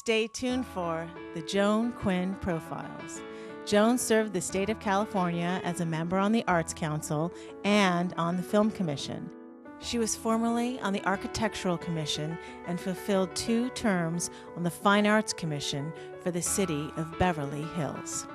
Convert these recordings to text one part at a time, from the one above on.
Stay tuned for the Joan Quinn Profiles. Joan served the state of California as a member on the Arts Council and on the Film Commission. She was formerly on the Architectural Commission and fulfilled 2 terms on the Fine Arts Commission for the city of Beverly Hills.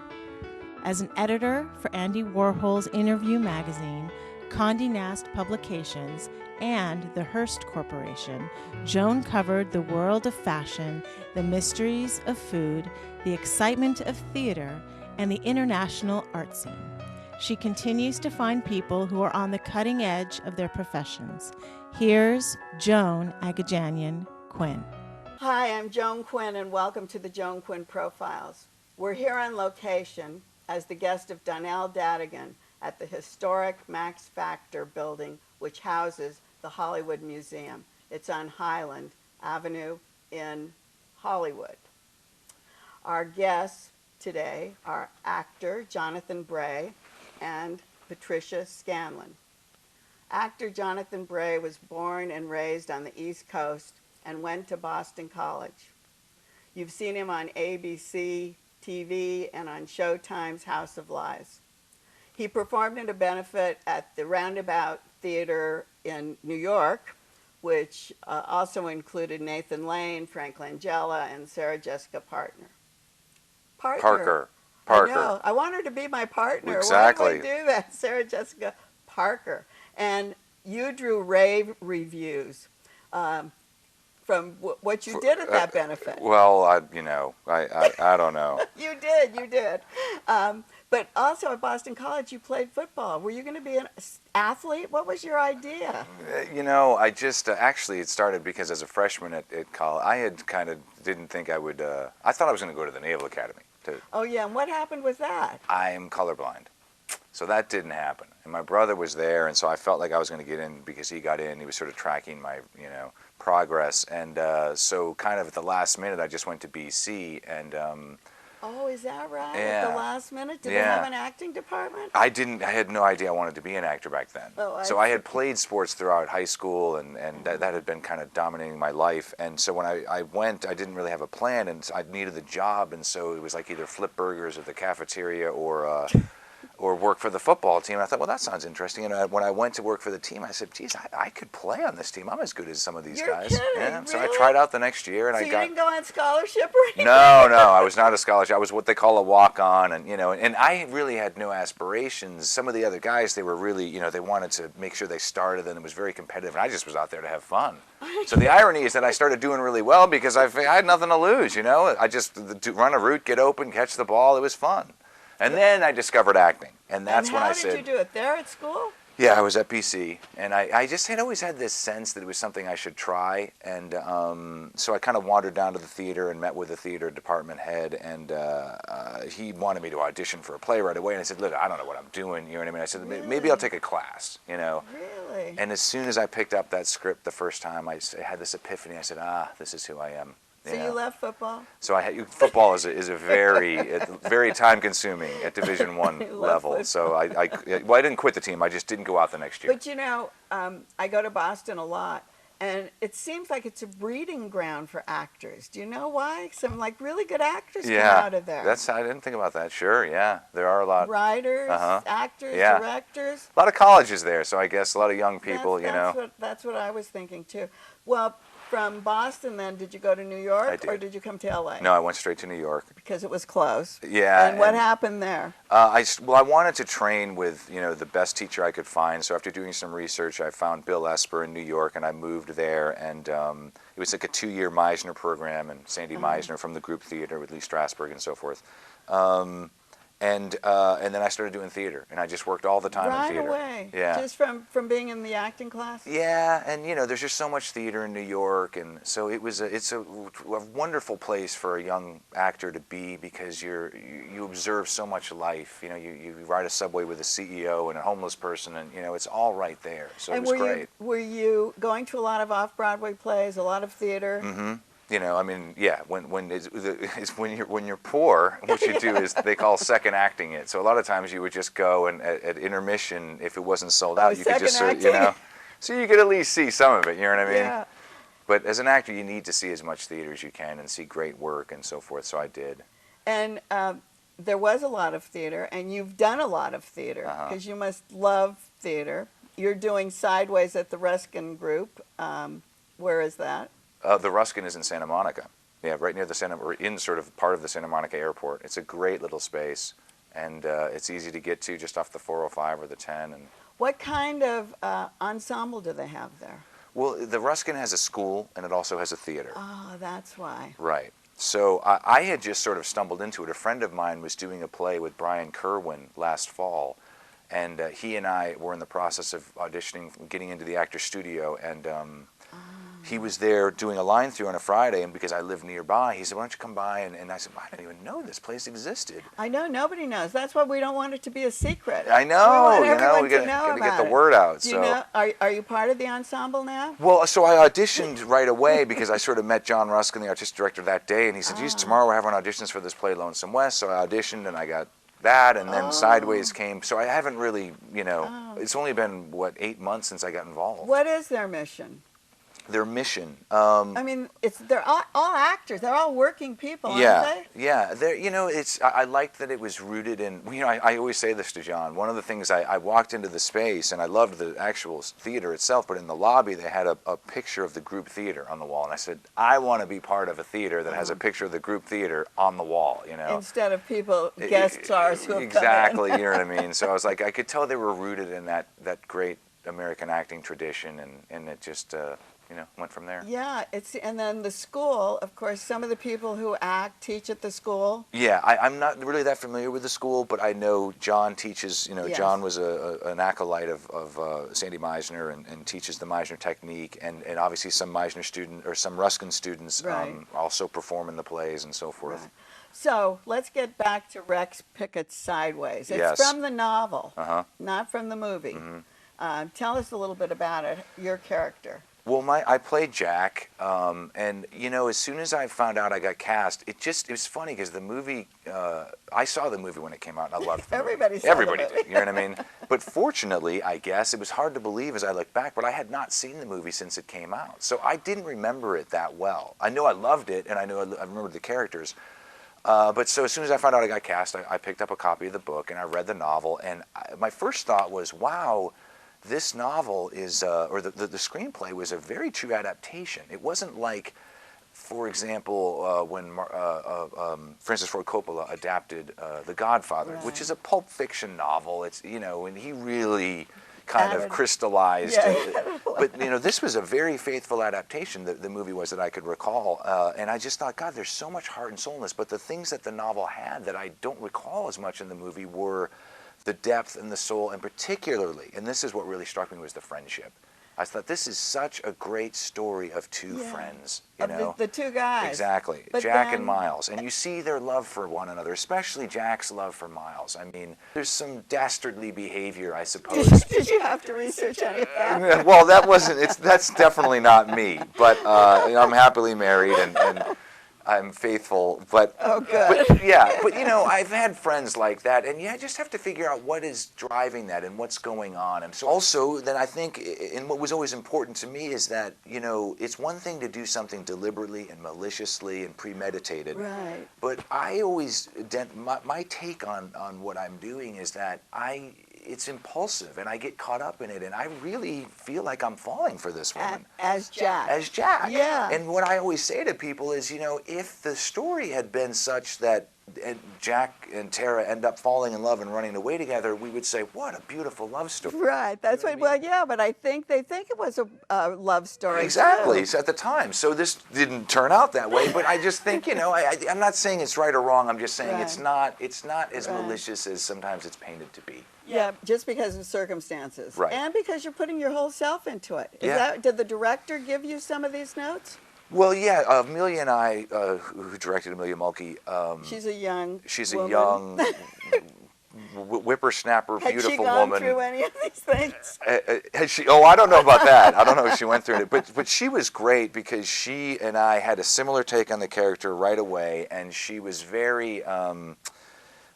As an editor for Andy Warhol's Interview magazine, Condé Nast Publications, and the Hearst Corporation, Joan covered the world of fashion, the mysteries of food, the excitement of theater, and the international art scene. She continues to find people who are on the cutting edge of their professions. Here's Joan Agajanian Quinn. Hi, I'm Joan Quinn, and welcome to the Joan Quinn Profiles. We're here on location as the guest of Donnell Dadigan at the historic Max Factor building, which houses the Hollywood Museum. It's on Highland Avenue in Hollywood. Our guests today are actor Jonathan Bray and Patricia Scanlon. Actor Jonathan Bray was born and raised on the East Coast and went to Boston College. You've seen him on ABC TV and on Showtime's House of Lies. He performed in a benefit at the Roundabout Theater in New York, which also included Nathan Lane, Frank Langella, and Sarah Jessica Parker. I know. I want her to be my partner. Exactly. Why do I do that? Sarah Jessica Parker. And you drew rave reviews from what you did at that benefit. Well, I don't know. You did. But also at Boston College, you played football. Were you going to be an athlete? What was your idea? I just, actually it started because as a freshman at college, I had kind of didn't think I would, I thought I was going to go to the Naval Academy. Oh yeah, and what happened with that? I am colorblind. So that didn't happen. And my brother was there, and so I felt like I was going to get in because he got in. He was sort of tracking my, progress. And so kind of at the last minute, I just went to BC and... Oh, is that right? Yeah. At the last minute? Did they have an acting department? I had no idea I wanted to be an actor back then. So I had played sports throughout high school, and that had been kind of dominating my life. And so when I went, I didn't really have a plan, and I needed the job, and so it was like either flip burgers at the cafeteria or work for the football team. And I thought, well, that sounds interesting. And when I went to work for the team, I said, geez, I could play on this team. I'm as good as some of these guys. Kidding, Yeah. really? So I tried out the next year, and so I you got. didn't go on scholarship or anything? No, I was not a scholarship. I was what they call a walk-on, and I really had no aspirations. Some of the other guys, they were really, they wanted to make sure they started, and it was very competitive, and I just was out there to have fun. So the irony is that I started doing really well because I had nothing to lose, I just run a route, get open, catch the ball. It was fun. And then I discovered acting, and that's when I said... How did you do it? There at school? Yeah, I was at BC, and I just had always had this sense that it was something I should try, and so I kind of wandered down to the theater and met with the theater department head, and he wanted me to audition for a play right away, and I said, look, I don't know what I'm doing, you know what I mean? I said, maybe I'll take a class, Really? And as soon as I picked up that script the first time, I had this epiphany. I said, this is who I am. So you left football? So football is a very time-consuming at Division I level. Football. So I didn't quit the team. I just didn't go out the next year. But I go to Boston a lot, and it seems like it's a breeding ground for actors. Do you know why? Some really good actors come out of there. I didn't think about that. Sure, yeah, there are a lot. Writers, actors, directors. A lot of colleges there, so I guess a lot of young people. That's what I was thinking too. Well. From Boston, then, did you go to New York, or did you come to LA? No, I went straight to New York. Because it was close. Yeah. And what happened there? I wanted to train with, the best teacher I could find. So after doing some research, I found Bill Esper in New York, and I moved there. And it was like a 2-year Meisner program, and Sandy Meisner from the group theater with Lee Strasberg and so forth. And then I started doing theater, and I just worked all the time in theater. Right away. Yeah. Just from being in the acting class. Yeah, and there's just so much theater in New York, and so it's a wonderful place for a young actor to be because you observe so much life. You ride a subway with a CEO and a homeless person, and it's all right there. So it was great. Were you going to a lot of off-Broadway plays, a lot of theater? Mm-hmm. When you're poor, what you do is they call second acting it. So a lot of times you would just go and at intermission, if it wasn't sold out, you could just so you could at least see some of it. You know what I mean? Yeah. But as an actor, you need to see as much theater as you can and see great work and so forth, so I did. And there was a lot of theater, and you've done a lot of theater, because you must love theater. You're doing Sideways at the Ruskin Group. Where is that? The Ruskin is in Santa Monica. Yeah, right near we're in sort of part of the Santa Monica airport. It's a great little space, and it's easy to get to just off the 405 or the 10. And what kind of ensemble do they have there? Well, the Ruskin has a school, and it also has a theater. Oh, that's why. Right. So I had just sort of stumbled into it. A friend of mine was doing a play with Brian Kerwin last fall, and he and I were in the process of auditioning, getting into the actor's studio, and he was there doing a line through on a Friday, and because I live nearby, he said, why don't you come by? And I said, well, I didn't even know this place existed. I know, nobody knows. That's why we don't want it to be a secret. I know, we want everyone to know get the word out. You know, are you part of the ensemble now? Well, so I auditioned right away because I sort of met John Ruskin, the artistic director, that day, and he said, geez, tomorrow we're having auditions for this play, Lonesome West. So I auditioned, and I got that, and then Sideways came. So I haven't really, it's only been, 8 months since I got involved. What is their mission? Their mission. I mean, they're all actors. They're all working people, aren't they? Yeah. I liked that it was rooted in. I always say this to John. One of the things I walked into the space, and I loved the actual theater itself, but in the lobby they had a picture of the group theater on the wall, and I said, I want to be part of a theater that has a picture of the group theater on the wall. Instead of people guest stars who have exactly. come in. You know what I mean? So I was like, I could tell they were rooted in that great American acting tradition, and it just. Went from there. Yeah, and then the school, of course, some of the people who act teach at the school. Yeah, I'm not really that familiar with the school, but I know John teaches, Yes. John was an acolyte of Sandy Meisner and teaches the Meisner technique, and obviously some Meisner student or some Ruskin students also perform in the plays and so forth. Right. So let's get back to Rex Pickett's Sideways. It's Yes. from the novel, not from the movie. Mm-hmm. Tell us a little bit about it, your character. Well, I played Jack, and as soon as I found out I got cast, it was funny because the movie, I saw the movie when it came out, and I loved it. Everybody did, you know what I mean? But fortunately, I guess, it was hard to believe as I look back, but I had not seen the movie since it came out, so I didn't remember it that well. I know I loved it, and I remembered the characters, but so as soon as I found out I got cast, I picked up a copy of the book, and I read the novel, and my first thought was, wow, this novel is, or the screenplay was a very true adaptation. It wasn't like, for example, when Francis Ford Coppola adapted The Godfather, which is a pulp fiction novel. It's, and he really kind of crystallized it. But, this was a very faithful adaptation, the movie was, that I could recall. And I just thought, God, there's so much heart and soul in this. But the things that the novel had that I don't recall as much in the movie were the depth and the soul, and particularly, and this is what really struck me, was the friendship. I thought, this is such a great story of two friends, The two guys. Exactly, but Jack and Miles. And you see their love for one another, especially Jack's love for Miles. I mean, there's some dastardly behavior, I suppose. Did you have to research any of that? Well, that's definitely not me, but I'm happily married and I'm faithful, but good. But I've had friends like that, and I just have to figure out what is driving that and what's going on. And so also, then I think, and what was always important to me is that it's one thing to do something deliberately and maliciously and premeditated, right? But I always my take on what I'm doing is that it's impulsive, and I get caught up in it, and I really feel like I'm falling for this woman. As Jack. As Jack. Yeah. And what I always say to people is, if the story had been such that Jack and Tara end up falling in love and running away together, we would say, what a beautiful love story. Right. That's what, but I think they think it was a love story. Exactly. Too. So at the time. So this didn't turn out that way, but I just think, I'm not saying it's right or wrong. I'm just saying it's not as malicious as sometimes it's painted to be. Yeah, just because of circumstances. Right. And because you're putting your whole self into it. Did the director give you some of these notes? Well, yeah, Amelia and I, who directed Amelia Mulkey, she's a young a young whippersnapper, beautiful woman. Had she gone through any of these things? Had she? Oh, I don't know about that. I don't know if she went through it, but she was great because she and I had a similar take on the character right away, and she was very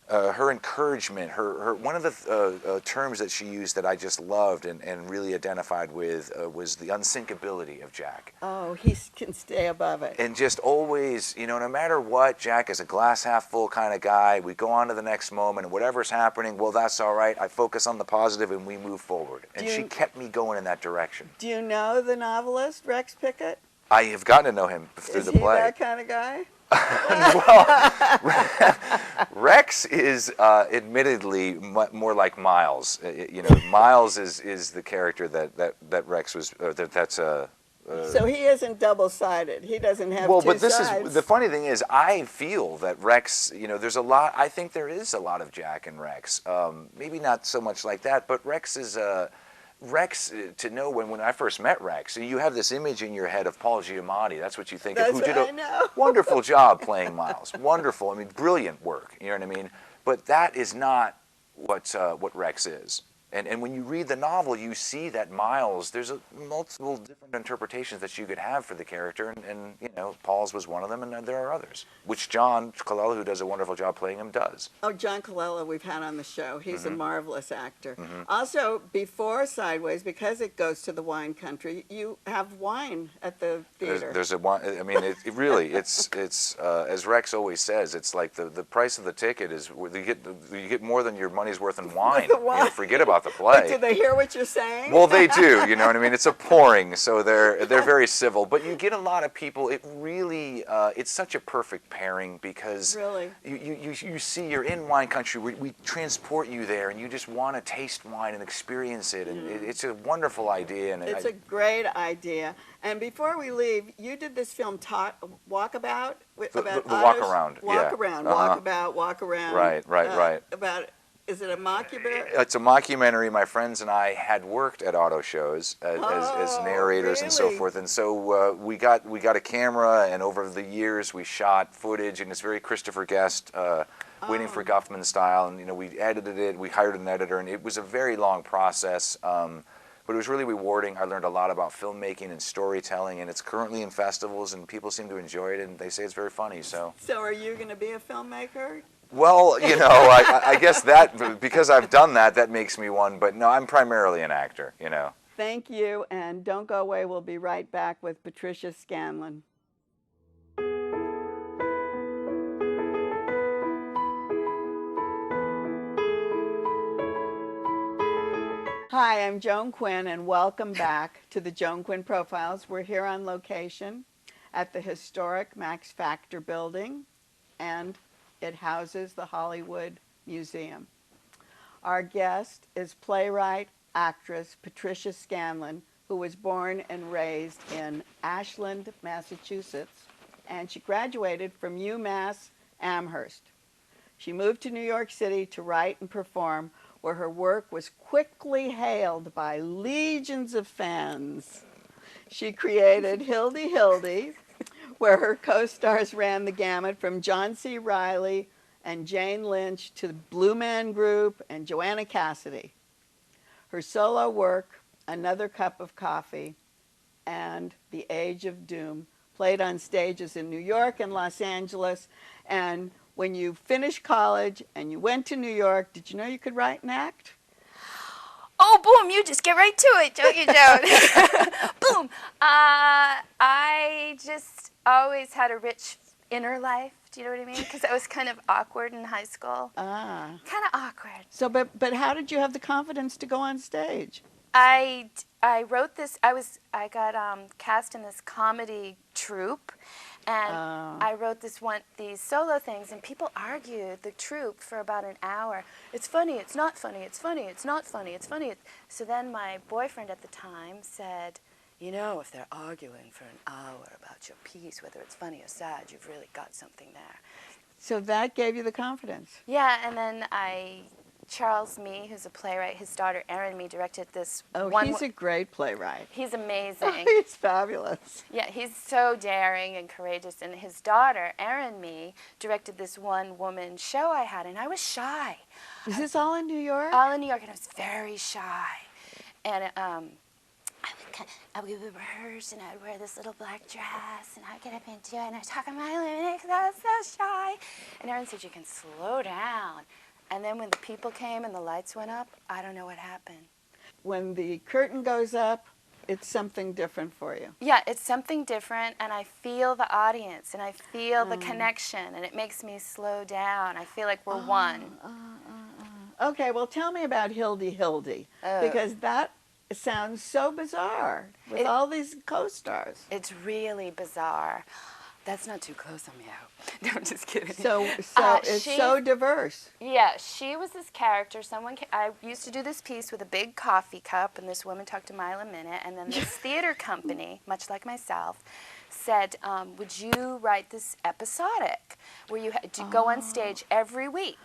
her encouragement, one of the terms that she used that I just loved and really identified with was the unsinkability of Jack. Oh, he can stay above it. And just always, you know, no matter what, Jack is a glass half full kind of guy. We go on to the next moment, and whatever's happening, well, that's all right. I focus on the positive, and we move forward. And she kept me going in that direction. Do you know the novelist Rex Pickett? I have gotten to know him through the play. Is he that kind of guy? Well, Rex is admittedly more like Miles. You know, Miles is the character that Rex was. So he isn't double-sided. He doesn't have well, two but this sides. is the funny thing is I feel that Rex. You know, there's a lot. I think there is a lot of Jack and Rex. Maybe not so much like that, but Rex is Rex, to know when I first met Rex, you have this image in your head of Paul Giamatti. That's what you think of, who did a wonderful job playing Miles. Wonderful. I mean, brilliant work. You know what I mean? But that is not what Rex is. And when you read the novel, you see that Miles, there's multiple different interpretations that you could have for the character, and you know, Paul's was one of them, and there are others, which John Colella, who does a wonderful job playing him, does. Oh, John Colella we've had on the show. He's a marvelous actor. Also, before Sideways, because it goes to the wine country, you have wine at the theater. There's a wine, I mean, it really, it's as Rex always says, it's like the price of the ticket is, you get more than your money's worth in wine. You know, forget about the play. But do they hear what you're saying? Well, they do. You know what I mean? It's a pouring, so they're very civil. But you get a lot of people. It really, it's such a perfect pairing because really, you see you're in wine country. We transport you there, and you just want to taste wine and experience it. And it's a wonderful idea. And it's a great idea. And before we leave, you did this film, Walkabout? The Walk Around. Walk Around, Walkabout, Walk Around. Right. About, is it a mockumentary? It's a mockumentary. My friends and I had worked at auto shows as narrators and so forth, and so we got a camera, and over the years we shot footage, and it's very Christopher Guest, Waiting for Guffman style, and you know, we edited it. We hired an editor, and it was a very long process. But it was really rewarding. I learned a lot about filmmaking and storytelling, and it's currently in festivals, and people seem to enjoy it, and they say it's very funny. So are you going to be a filmmaker? Well, you know, I guess that, because I've done that, that makes me one. But no, I'm primarily an actor, you know. Thank you, and don't go away. We'll be right back with Patricia Scanlon. Hi, I'm Joan Quinn, and welcome back to the Joan Quinn Profiles. We're here on location at the historic Max Factor building, and it houses the Hollywood Museum. Our guest is playwright, actress Patricia Scanlon, who was born and raised in Ashland, Massachusetts, and she graduated from UMass Amherst. She moved to New York City to write and perform, where her work was quickly hailed by legions of fans. She created Hildy Hildy, where her co-stars ran the gamut from John C. Reilly and Jane Lynch to the Blue Man Group and Joanna Cassidy. Her solo work, Another Cup of Coffee and The Age of Doom, played on stages in New York and Los Angeles. And when you finished college and you went to New York, did you know you could write and act? Oh, boom, you just get right to it, don't you, Joan? Boom. I just always had a rich inner life. Do you know what I mean? Because I was kind of awkward in high school. Kind of awkward. So, but how did you have the confidence to go on stage? I wrote this. I got cast in this comedy troupe, and I wrote these solo things, and people argued the troupe for about an hour. It's funny. It's not funny. It's funny. It's not funny. It's funny. So then my boyfriend at the time said, you know, if they're arguing for an hour about your piece, whether it's funny or sad, you've really got something there. So that gave you the confidence. Yeah, and then Charles Mee, who's a playwright, his daughter Erin Mee directed this. Oh, he's a great playwright. He's amazing. He's fabulous. Yeah, he's so daring and courageous. And his daughter, Erin Mee, directed this one-woman show I had, and I was shy. Is this all in New York? All in New York, and I was very shy. And we would rehearse, and I'd wear this little black dress, and I'd get up and do it, and I'd talk on my limit because I was so shy. And Erin said, you can slow down. And then when the people came and the lights went up, I don't know what happened. When the curtain goes up, it's something different for you. Yeah, it's something different, and I feel the audience, and I feel the connection, and it makes me slow down. I feel like we're one. Okay, well, tell me about Hildy, because that sounds so bizarre with all these co-stars. It's really bizarre. That's not too close on me out. No, I'm just kidding. So it's so diverse. Yeah, she was this character. I used to do this piece with a big coffee cup, and this woman talked a mile a minute, and then this theater company, much like myself, said, would you write this episodic where you had to go on stage every week?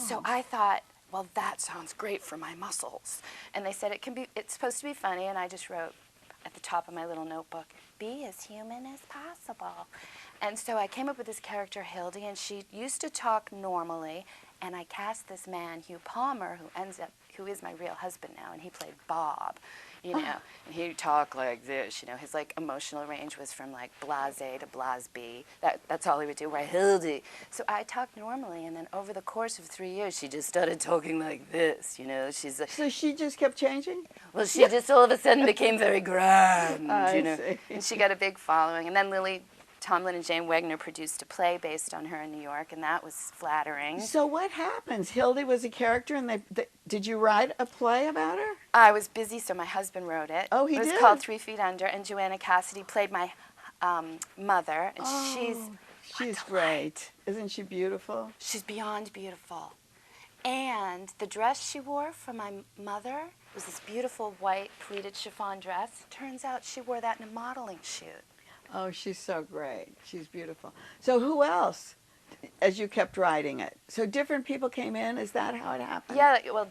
So I thought, well, that sounds great for my muscles. And they said it's supposed to be funny, and I just wrote at the top of my little notebook, be as human as possible. And so I came up with this character, Hildy, and she used to talk normally, and I cast this man, Hugh Palmer, who is my real husband now, and he played Bob, you know, and he'd talk like this, you know, his like emotional range was from like blase to blase-b. That's all he would do, right, Hildy. So I talked normally, and then over the course of 3 years, she just started talking like this, you know. So she just kept changing? Well, she just all of a sudden became very grand, you know. See. And she got a big following. And then Lily Tomlin and Jane Wegner produced a play based on her in New York, and that was flattering. So what happens? Hildy was a character, and did you write a play about her? I was busy, so my husband wrote it. Oh, he did? It was called 3 Feet Under, and Joanna Cassidy played my mother, and she's great. Isn't she beautiful? She's beyond beautiful. And the dress she wore for my mother was this beautiful white pleated chiffon dress. Turns out she wore that in a modeling shoot. Oh, she's so great. She's beautiful. So who else, as you kept writing it? So different people came in? Is that how it happened? Yeah, well,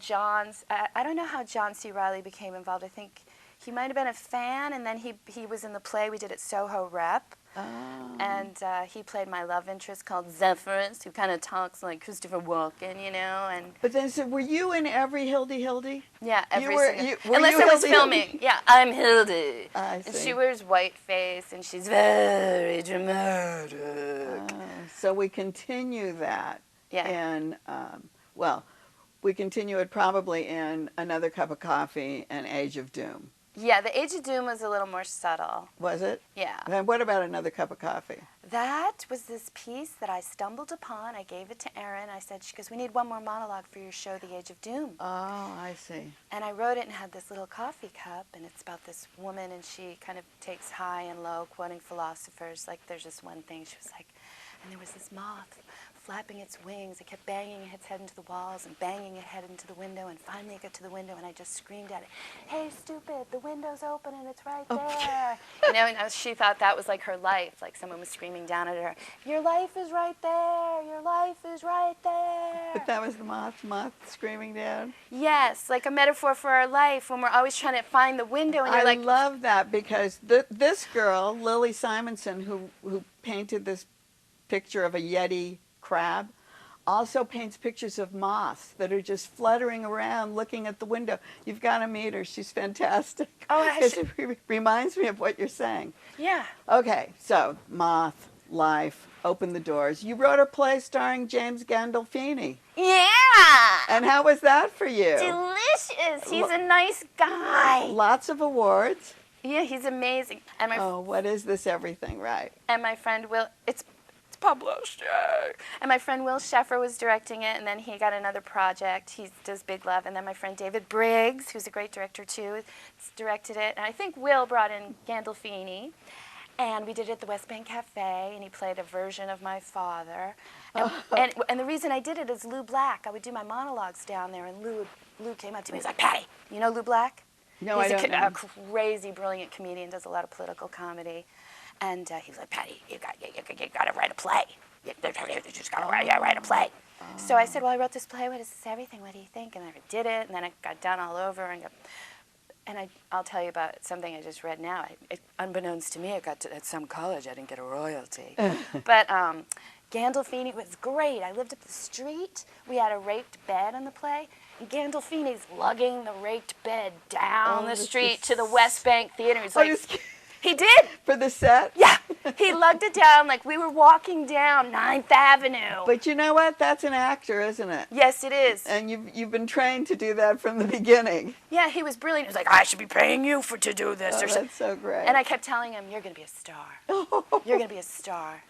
I don't know how John C. Reilly became involved. I think he might have been a fan, and then he was in the play we did at Soho Rep. Oh. And he played my love interest called Zephyrus, who kind of talks like Christopher Walken, you know. And but then, so were you in every Hildy? Yeah, every single. Were unless you I was Hildy? filming. Yeah, I'm Hildy. I see. And she wears white face, and she's very dramatic. So we continue that. Yeah. And we continue it probably in Another Cup of Coffee and Age of Doom. Yeah, The Age of Doom was a little more subtle. Was it? Yeah. And what about Another Cup of Coffee? That was this piece that I stumbled upon. I gave it to Erin. I said, she goes, we need one more monologue for your show, The Age of Doom. Oh, I see. And I wrote it and had this little coffee cup, and it's about this woman, and she kind of takes high and low, quoting philosophers. Like, there's this one thing, she was like, and there was this moth flapping its wings. It kept banging its head into the walls and banging its head into the window, and finally it got to the window, and I just screamed at it, hey, stupid, the window's open and it's right there. You know, and she thought that was like her life, like someone was screaming down at her, your life is right there, your life is right there. But that was the moth screaming down? Yes, like a metaphor for our life when we're always trying to find the window, and you're like... I love that, because this girl, Lily Simonson, who painted this picture of a Yeti crab, also paints pictures of moths that are just fluttering around looking at the window. You've got to meet her. She's fantastic. Oh, It reminds me of what you're saying. Yeah. Okay, so moth, life, open the doors. You wrote a play starring James Gandolfini. Yeah. And how was that for you? Delicious. He's a nice guy. Lots of awards. Yeah, he's amazing. And What is this everything, right? And my friend Will, it's published. And my friend Will Sheffer was directing it, and then he got another project. He does Big Love. And then my friend David Briggs, who's a great director too, directed it. And I think Will brought in Gandolfini. And we did it at the West Bank Cafe, and he played a version of my father. And the reason I did it is Lou Black. I would do my monologues down there, and Lou came up to me. He's like, Patty, you know Lou Black? No, I don't know. He's a crazy, brilliant comedian, does a lot of political comedy. And he was like, Patty, you got to write a play. You just got to write a play. So I said, well, I wrote this play. What is this everything? What do you think? And I did it, and then it got done all over. And I'll tell you about something I just read now. Unbeknownst to me, it got to, at some college, I didn't get a royalty. But Gandolfini was great. I lived up the street. We had a raked bed on the play. And Gandolfini's lugging the raked bed down the street to the West Bank Theater. He's like, he did. For the set? Yeah. He lugged it down like we were walking down 9th Avenue. But you know what? That's an actor, isn't it? Yes, it is. And you've been trained to do that from the beginning. Yeah, he was brilliant. He was like, I should be paying you to do this. Oh, that's so great. And I kept telling him, you're going to be a star. You're going to be a star.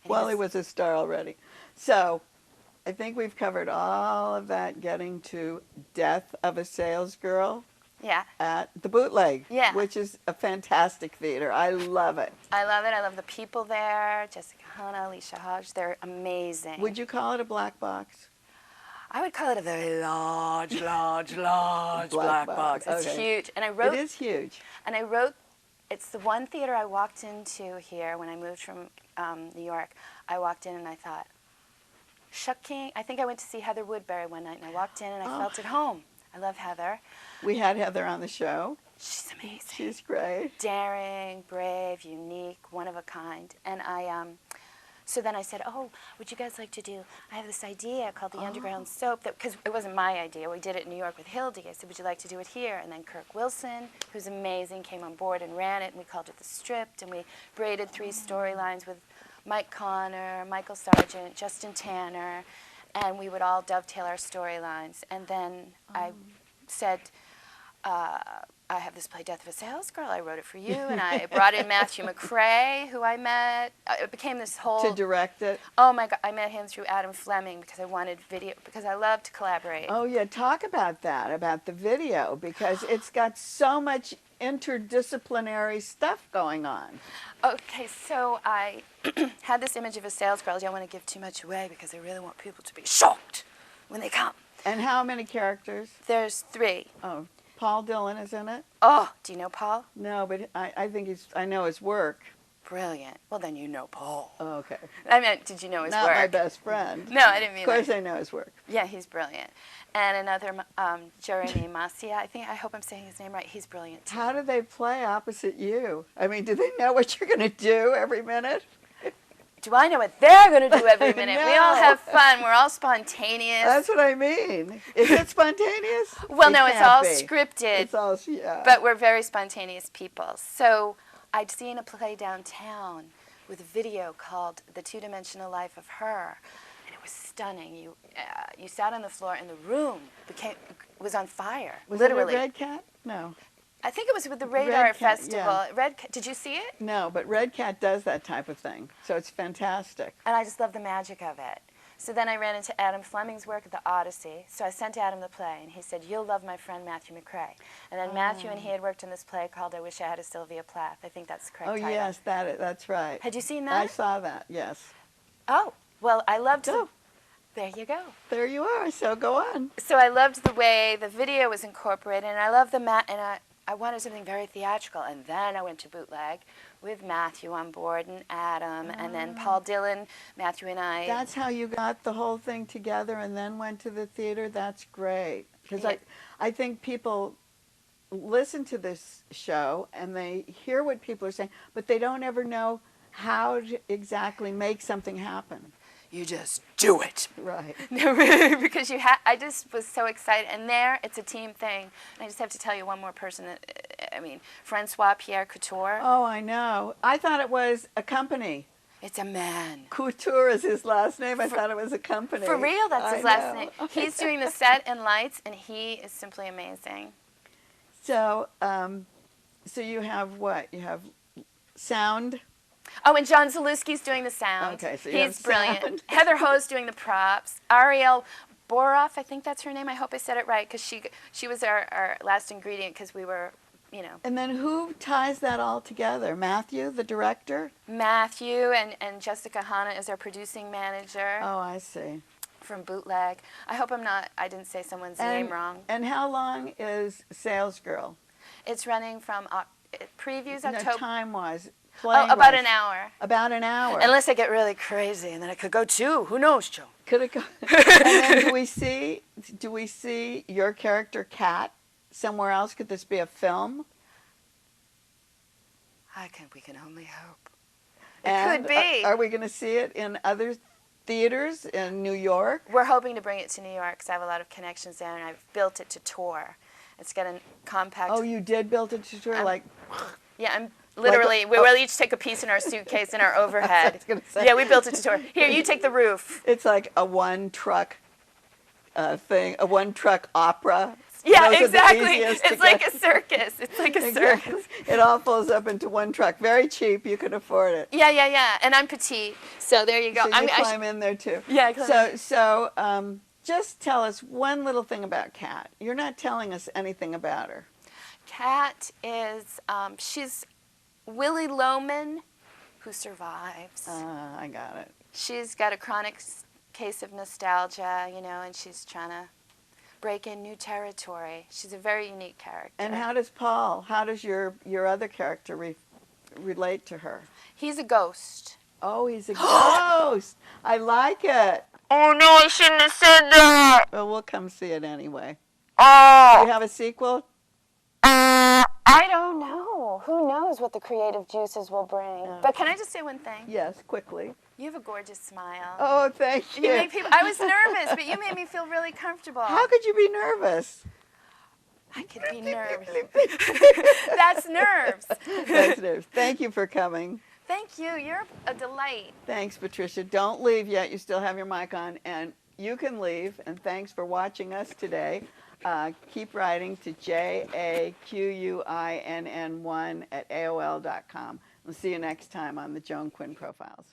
Well, he was a star already. So I think we've covered all of that, getting to Death of a Salesgirl. Yeah. At the Bootleg, yeah. Which is a fantastic theater. I love it. I love it. I love the people there. Jessica Hanna, Alicia Hodge, they're amazing. Would you call it a black box? I would call it a very large black box. It's huge. And I wrote. It is huge. And I wrote. It's the one theater I walked into here when I moved from New York. I walked in and I thought, shucking. I think I went to see Heather Woodbury one night, and I walked in and I felt at home. I love Heather. We had Heather on the show. She's amazing. She's great. Daring, brave, unique, one of a kind. And so then I said, oh, would you guys like to do, I have this idea called the Underground Soap, because it wasn't my idea. We did it in New York with Hildy. I said, would you like to do it here? And then Kirk Wilson, who's amazing, came on board and ran it, and we called it The Stripped, and we braided 3 storylines with Mike Connor, Michael Sargent, Justin Tanner, and we would all dovetail our storylines. And then I said, I have this play, Death of a Salesgirl. I wrote it for you, and I brought in Matthew McRae, who I met. It became this whole... To direct it? Oh, my God. I met him through Adam Fleming because I wanted video, because I love to collaborate. Oh, yeah. Talk about that, about the video, because it's got so much interdisciplinary stuff going on. Okay, so I had this image of a salesgirl. I don't want to give too much away because I really want people to be shocked when they come. And how many characters? There's 3. Oh, Paul Dillon is in it? Oh, do you know Paul? No, but I think I know his work. Brilliant. Well, then you know Paul. Oh, okay. I meant, did you know his Not work? my best friend. No, I didn't mean that. Of course I know his work. Yeah, he's brilliant. And another, Jeremy Macia, I hope I'm saying his name right. He's brilliant, too. How do they play opposite you? I mean, do they know what you're going to do every minute? Do I know what they're going to do every minute? No. We all have fun. We're all spontaneous. That's what I mean. Is it spontaneous? Well, no, it's all be. scripted. It's all, yeah. But we're very spontaneous people. So I'd seen a play downtown with a video called The Two-Dimensional Life of Her. And it was stunning. You sat on the floor and the room was on fire, Was literally. it a Red Cat? No. I think it was with the Radar Red Cat, Festival. yeah. Did you see it? No, but Red Cat does that type of thing. So it's fantastic. And I just love the magic of it. So then I ran into Adam Fleming's work at the Odyssey. So I sent Adam the play, and he said, you'll love my friend Matthew McRae. And then Matthew and he had worked on this play called I Wish I Had a Sylvia Plath. I think that's the correct title. Yes, that's right. Had you seen that? I saw that, yes. Oh, well, I loved it. There you go. There you are, so go on. So I loved the way the video was incorporated, and I loved I wanted something very theatrical. And then I went to Bootleg with Matthew on board and Adam, and then Paul Dillon, Matthew and I. That's how you got the whole thing together and then went to the theater? That's great. Because I think people listen to this show and they hear what people are saying, but they don't ever know how to exactly make something happen. You just do it. Right. Because I just was so excited. And there, it's a team thing. And I just have to tell you one more person. Francois Pierre Couture. Oh, I know. I thought it was a company. It's a man. Couture is his last name. I thought it was a company. For real, that's his last name. He's doing the set and lights, and he is simply amazing. So, so you have what? You have sound. Oh, and John Zalewski's doing the sound. Okay, so he's brilliant. Heather Ho's doing the props. Ariel Boroff, I think that's her name. I hope I said it right, because she was our last ingredient, because we were, And then who ties that all together? Matthew, the director? Matthew and Jessica Hanna is our producing manager. Oh, I see. From Bootleg. I hope I didn't say someone's name wrong. And how long is Salesgirl? It's running from previews October. No, time-wise. About an hour. About an hour. Unless I get really crazy, and then I could go 2. Who knows, Joe? Could it go? And then do we see your character Kat somewhere else? Could this be a film? We can only hope. And could be. Are we going to see it in other theaters in New York? We're hoping to bring it to New York because I have a lot of connections there, and I've built it to tour. It's got a compact. Oh, you did build it to tour, Yeah, Literally, we'll each take a piece in our suitcase in our overhead. Yeah, we built a tutorial. Here, you take the roof. It's like a one-truck thing, a one-truck opera. Yeah, exactly. It's like a circus. It's like a circus. It all pulls up into one truck. Very cheap. You can afford it. Yeah. And I'm petite, so there you go. So you climb in there too. Yeah. So just tell us one little thing about Kat. You're not telling us anything about her. Kat is she's Willie Loman, who survives. I got it. She's got a chronic case of nostalgia, you know, and she's trying to break in new territory. She's a very unique character. And how does Paul, how does your other character relate to her? He's a ghost. Oh, he's a ghost. I like it. Oh, no, I shouldn't have said that. Well, we'll come see it anyway. Oh. Do you have a sequel? I don't know. Who knows what the creative juices will bring. But can I just say one thing? Yes, quickly. You have a gorgeous smile. Oh, thank you. You make people, I was nervous, but you made me feel really comfortable. How could you be nervous? I could be nervous. That's nerves. That's nerves. Thank you for coming. Thank you. You're a delight. Thanks, Patricia. Don't leave yet. You still have your mic on, and you can leave. And thanks for watching us today. Keep writing to JAQUINN1@AOL.com. We'll see you next time on the Joan Quinn Profiles.